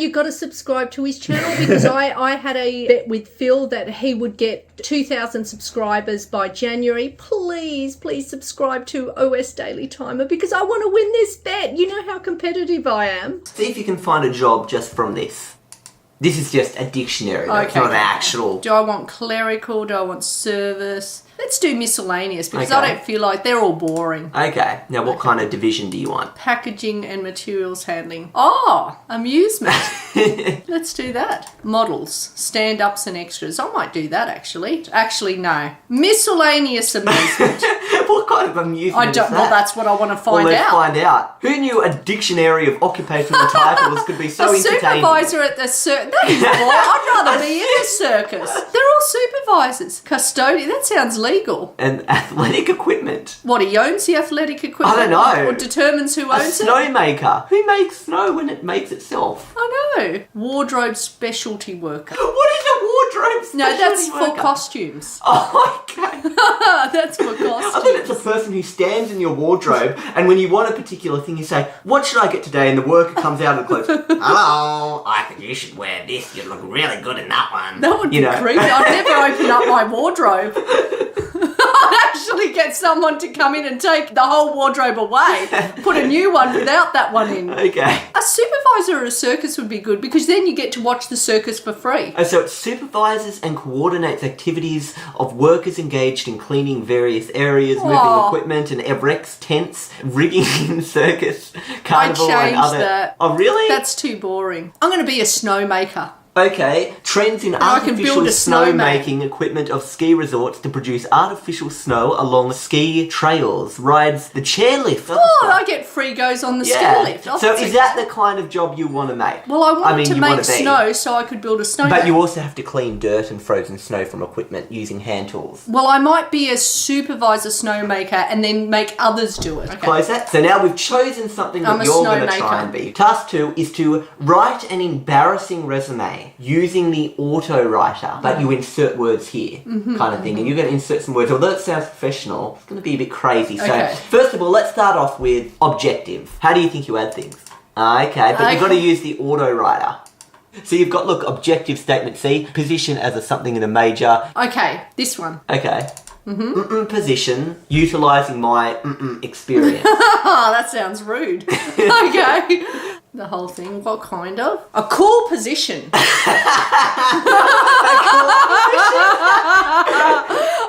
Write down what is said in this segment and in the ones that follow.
You got to subscribe to his channel because I had a bet with Phil that he would get 2,000 subscribers by January. Please subscribe to OSDailyTimer because I want to win this bet. You know how competitive I am. See if you can find a job just from this. This is just a dictionary. It's not an actual... Do I want clerical? Do I want service? Let's do miscellaneous because I don't feel like they're all boring. Okay. Now, what kind of division do you want? Packaging and materials handling. Oh, amusement. Let's do that. Models, stand-ups and extras. I might do that, actually. Actually, no. Miscellaneous amusement. What kind of amusement is that? Well, that's what I want to find out. Let's find out. Who knew a dictionary of occupational titles could be so entertaining? Supervisor at the circus. That is boring. I'd rather be in a circus. They're all supervisors. Custodian. That sounds legal. And athletic equipment. What, he owns the athletic equipment? I don't know. Or determines who owns it? A snowmaker. Who makes snow when it makes itself? I know. Wardrobe specialty worker. What is a wardrobe specialty No, that's worker? for costumes. Oh, okay. That's for costumes. I thought it's a person who stands in your wardrobe and when you want a particular thing you say, what should I get today? And the worker comes out of the clothes. Hello, I think you should wear this. You look really good in that one. That would be creepy. I'd never open up my wardrobe. I'd actually get someone to come in and take the whole wardrobe away. Put a new one without that one in. Okay. A supervisor at a circus would be good because then you get to watch the circus for free. So it supervises and coordinates activities of workers engaged in cleaning various areas, moving equipment and erects tents, rigging in circus, carnival and other... that. Oh, really? That's too boring. I'm going to be a snowmaker. Okay, trends in I can artificial build a snow-making equipment of ski resorts to produce artificial snow along ski trails, rides the chairlift. Oh, I get free goes on the ski lift. So is that the kind of job you want to make? Well, I want to make snow so I could build a snowman. But you also have to clean dirt and frozen snow from equipment using hand tools. Well, I might be a supervisor snowmaker and then make others do it. Okay. Close that. So now we've chosen something that you're going to try and be. Task 2 is to write an embarrassing resume using the auto writer, but you insert words here, kind of thing, and you're going to insert some words. Although it sounds professional, it's going to be a bit crazy. So first of all, let's start off with objective. How do you think you add things? Okay, but you've got to use the auto writer. So you've got, look, objective statement C, position as a something in a major. Okay, this one. Okay. Position, utilising my experience. Oh, that sounds rude. Okay. The whole thing, what kind of? A cool position.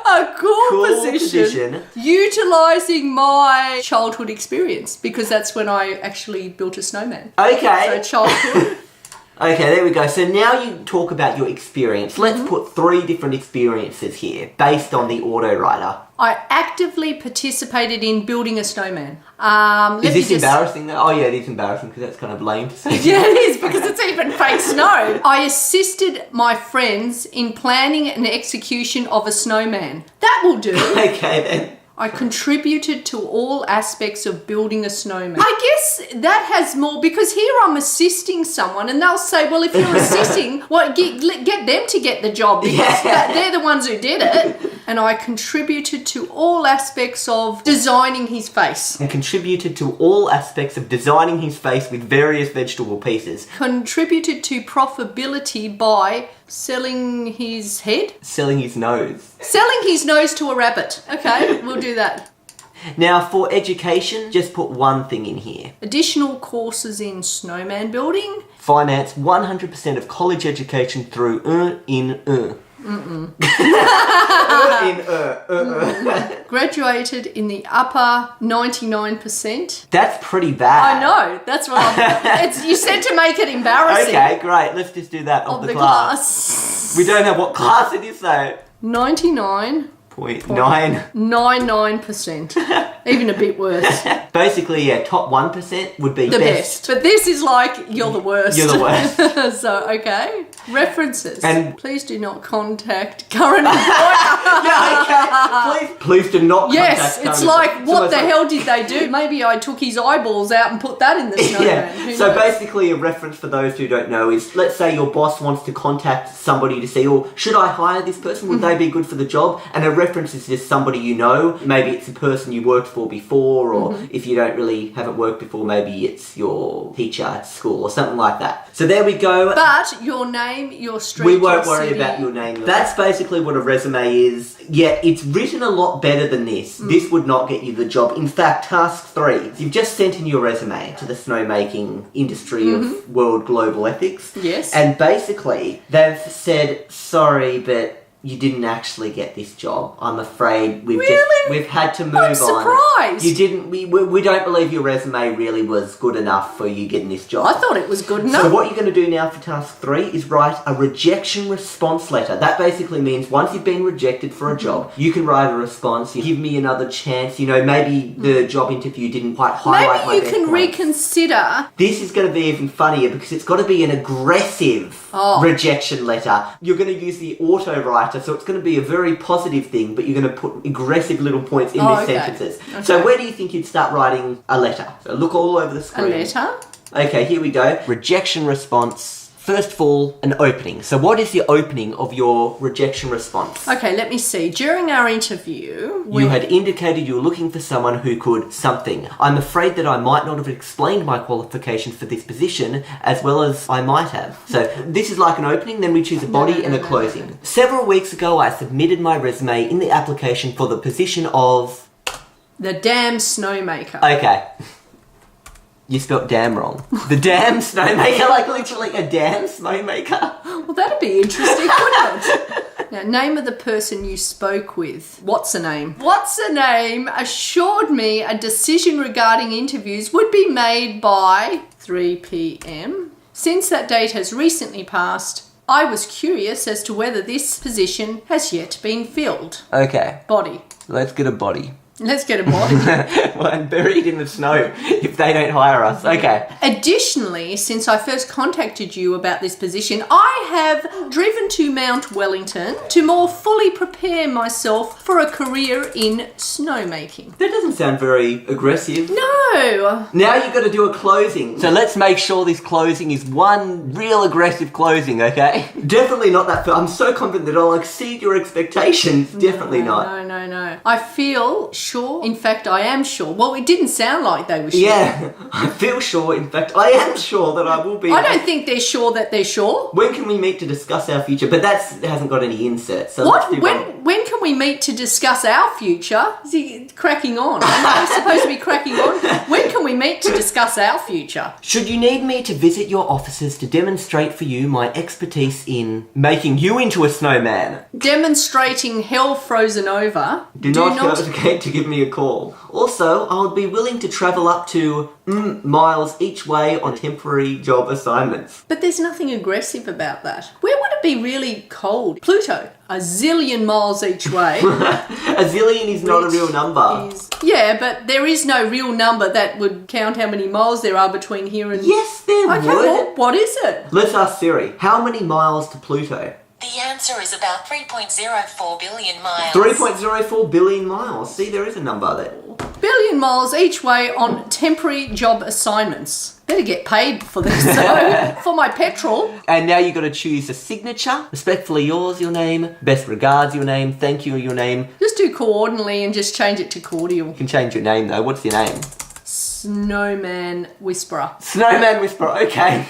A cool position. Utilising my childhood experience because that's when I actually built a snowman. Okay. So childhood. Okay, there we go. So now you talk about your experience. Let's put 3 different experiences here based on the auto writer. I actively participated in building a snowman. Is this embarrassing though? Oh yeah, it is embarrassing because that's kind of lame to say. Yeah, it is because it's even fake snow. I assisted my friends in planning and execution of a snowman. That will do. Okay then. I contributed to all aspects of building a snowman. I guess that has more, because here I'm assisting someone and they'll say, well, if you're assisting, well, get them to get the job because they're the ones who did it. And I contributed to all aspects of designing his face. And contributed to all aspects of designing his face with various vegetable pieces. Contributed to profitability by selling his head? Selling his nose. Selling his nose to a rabbit. Okay, we'll do that. Now for education, just put one thing in here. Additional courses in snowman building. Finance 100% of college education through Graduated in the upper 99%. That's pretty bad. I know. That's what you said to make it embarrassing. Okay, great. Let's just do that of the class. We don't know what class it is though. 99.99%. Even a bit worse. Basically, yeah, top 1% would be the best. But this is like, you're the worst. You're the worst. So, okay. References. And please do not contact current employer. please do not contact Yes, current it's like, employer. what the hell did they do? Maybe I took his eyeballs out and put that in the snowman. Who So knows? basically a reference for those who don't know is, let's say your boss wants to contact somebody to see, or should I hire this person? Would they be good for the job? And a reference is just somebody you know. Maybe it's a person you worked for before, or if you haven't worked before, maybe it's your teacher at school or something like that. So there we go. But your name, your street, We won't your worry city. about your name. That's basically what a resume is. Yeah, it's written a lot better than this. This would not get you the job. In fact, task 3. You've just sent in your resume to the snowmaking industry of world global ethics. Yes. And basically, they've said, sorry, but you didn't actually get this job. I'm afraid we've had to move on. I'm surprised. You didn't. We don't believe your resume really was good enough for you getting this job. I thought it was good enough. So what you're going to do now for task 3 is write a rejection response letter. That basically means once you've been rejected for a job, you can write a response. You give me another chance. Maybe the job interview didn't quite highlight my Maybe you best can points. reconsider. This is going to be even funnier because it's got to be an aggressive rejection letter. You're going to use the auto writer, so it's going to be a very positive thing, but you're going to put aggressive little points in these sentences. Okay. So where do you think you'd start writing a letter? So look all over the A screen. letter? Okay, here we go. Rejection response. First of all, an opening. So what is the opening of your rejection response? Okay, let me see. During our interview, You had indicated you were looking for someone who could something. I'm afraid that I might not have explained my qualifications for this position as well as I might have. So this is like an opening, then we choose a body and a closing. Several weeks ago, I submitted my resume in the application for the position of... the damn snowmaker. Okay. You spelt damn wrong. The damn snowmaker, like literally a damn snowmaker. Well, that'd be interesting, wouldn't it? Now, name of the person you spoke with. What's her name? What's her name assured me a decision regarding interviews would be made by 3 p.m. Since that date has recently passed, I was curious as to whether this position has yet been filled. Okay, Body. let's get a body. Let's get a body. Well, and buried in the snow if they don't hire us. Okay. Additionally, since I first contacted you about this position, I have driven to Mount Wellington to more fully prepare myself for a career in snowmaking. That doesn't sound very aggressive. No! Now you've got to do a closing. So let's make sure this closing is one real aggressive closing, okay? Definitely not that. I'm so confident that I'll exceed your expectations. Definitely not. No. I feel sure. In fact, I am sure. Well, it didn't sound like they were sure. Yeah, I feel sure. In fact, I am sure that I will be. I don't think they're sure that they're sure. When can we meet to discuss our future? But that hasn't got any inserts. So What? let's do one. When can we meet to discuss our future? Is he cracking on? Am I supposed to be cracking on? When can we meet to discuss our future? Should you need me to visit your offices to demonstrate for you my expertise in making you into a snowman? Demonstrating hell frozen over. Do not hesitate to give me a call. Also, I would be willing to travel up to miles each way on temporary job assignments. But there's nothing aggressive about that. Where would it be really cold? Pluto. A zillion miles each way. A zillion is not a real number. Yeah, but there is no real number that would count how many miles there are between here and... Yes, there would. well, what is it? Let's ask Siri. How many miles to Pluto? The answer is about 3.04 billion miles. 3.04 billion miles. See, there is a number there. Billion miles each way on temporary job assignments. Better get paid for this, so, for my petrol. And now you've got to choose a signature. Respectfully yours, your name. Best regards, your name. Thank you, your name. Just do coordinately and just change it to cordial. You can change your name, though. What's your name? Snowman Whisperer. Snowman Whisperer, okay.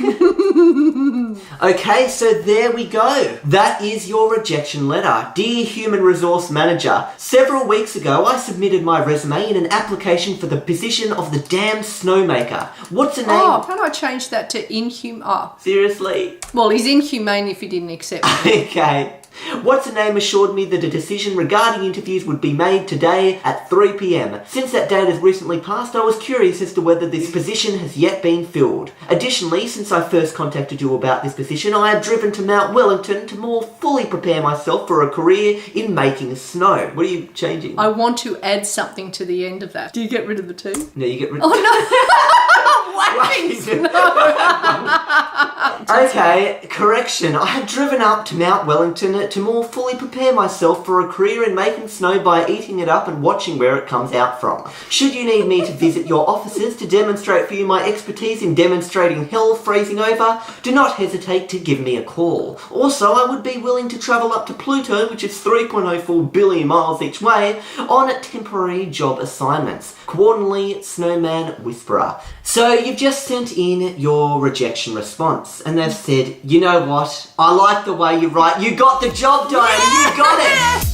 Okay, so there we go. That is your rejection letter. Dear Human Resource Manager, several weeks ago I submitted my resume in an application for the position of the damn snowmaker. What's the name? Oh, can I change that to inhumane? Oh, Seriously? well, he's inhumane if he didn't accept it. Okay. What's the name assured me that a decision regarding interviews would be made today at 3 p.m. Since that date has recently passed, I was curious as to whether this position has yet been filled. Additionally, since I first contacted you about this position, I have driven to Mount Wellington to more fully prepare myself for a career in making snow. What are you changing? I want to add something to the end of that. Do you get rid of the two? No, you get rid Oh, no. Whacking snow. Okay, correction. I have driven up to Mount Wellington to more fully prepare myself for a career in making snow by eating it up and watching where it comes out from. Should you need me to visit your offices to demonstrate for you my expertise in demonstrating hell freezing over, do not hesitate to give me a call. Also, I would be willing to travel up to Pluto, which is 3.04 billion miles each way, on temporary job assignments. Accordingly, Snowman Whisperer. So you've just sent in your rejection response, and they've said, you know what, I like the way you write. You got the job, Diana, you got it!